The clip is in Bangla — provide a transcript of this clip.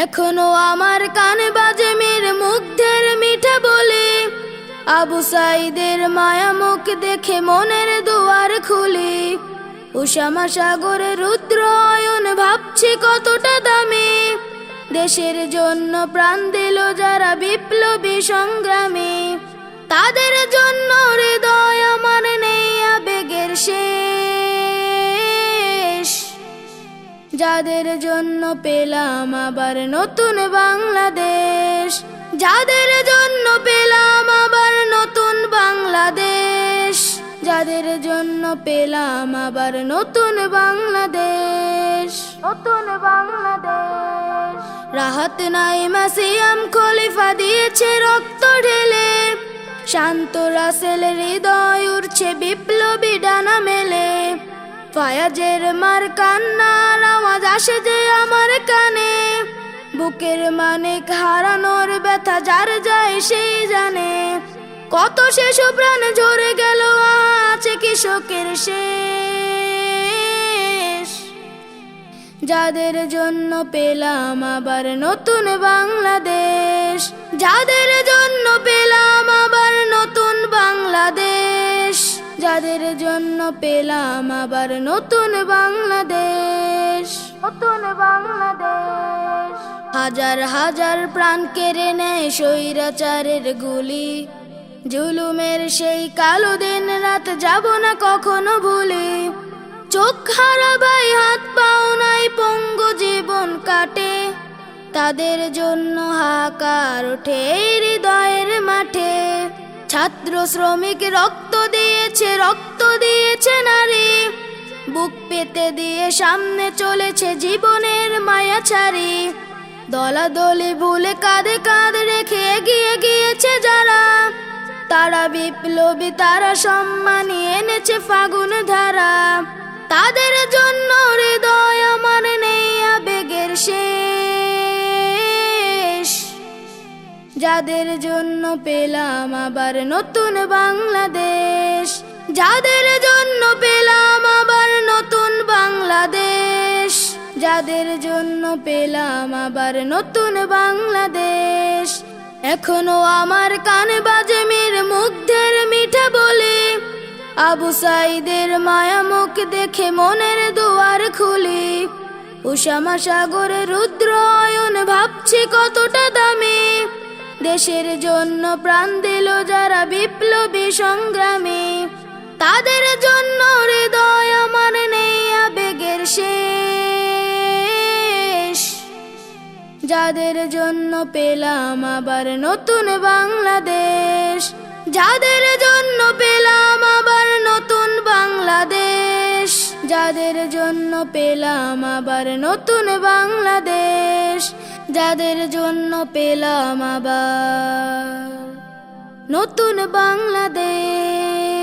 এখনো আমার কানে বাজে মীর মুগ্ধের মিঠা বলে, আবু সাইদের মায়া মুখ দেখে মনের দুয়ার খুলি। উষামা সাগরে রুদ্র অয়ন ভাবছি কতটা দামি, দেশের জন্য প্রাণ দিল যারা বিপ্লবী সংগ্রামী। তাদের জন্য হৃদয় আমার নেই আবেগের শেষ, যাদের জন্য পেলাম আবার নতুন বাংলাদেশ, যাদের জন্য পেলাম আবার নতুন বাংলাদেশ, যাদের জন্য পেলাম আবার নতুন বাংলাদেশ, নতুন বাংলাদেশ। রাহাত নাইমা সিয়াম খলিফা দিয়েছে রক্ত ঢেলে, শান্ত রাসেল হৃদয় উড়ছে বিপ্লবী ডানা মেলে। ফায়াজের মার কান্নার আওয়াজ আসে যে আমার কানে, বুকের মানিক হারানোর ব্যথা যার যায় সেই জানে। কত শিশু প্রাণ ঝরে গেল আছে কৃষকের শেষ, যাদের জন্য পেলাম আবার নতুন বাংলাদেশ, যাদের জন্য পেলাম আবার নতুন বাংলাদেশ, যাদের জন্য পেলাম আবার নতুন বাংলাদেশ, নতুন বাংলাদেশ। হাজার হাজার প্রাণ কেড়ে নেয় স্বৈরাচারের গুলি, জুলুমের সেই কালো দিন রাত যাব না কখনো ভুলি। চোখ হারাবাই হাত পাও নাই পঙ্গু জীবন কাটে, তাদের জন্য হাহাকার ওঠে হৃদয়ের মাঠে। ছাত্র শ্রমিক রক্ত দিয়েছে নারী, বুক পেতে দিয়ে সামনে চলেছে জীবনের মায়া ছাড়ি। দলাদলি ভুলে কাঁধে কাঁধ রেখে এগিয়ে গিয়েছে যারা, তারা বিপ্লবী তারা সম্মানী এনেছে ফাগুন ধারা। তাদের জন্য হৃদয় আমার নেই আবেগের শেষ, যাদের জন্য পেলাম আবার নতুন বাংলাদেশ, যাদের জন্য পেলাম আবার নতুন বাংলাদেশ, যাদের জন্য পেলাম আবার নতুন বাংলাদেশ। এখনো আমার কানে বাজে মীর মুগ্ধের মিঠা বলে, আবু সাইদের মায়া মুখ দেখে মনের দুয়ার খুলি। উষামা সাগরে রুদ্র অয়ন ভাবছি কতটা দামি, দেশের জন্য প্রাণ দিল যারা বিপ্লবী সংগ্রামী। তাদের জন্য হৃদয় আমার নেই আবেগের শেষ, যাদের জন্য পেলাম আবার নতুন বাংলাদেশ, যাদের জন্য পেলাম আবার নতুন বাংলাদেশ, যাদের জন্য পেলাম আবার নতুন বাংলাদেশ, যাদের জন্য পেলাম আবার নতুন বাংলাদেশ।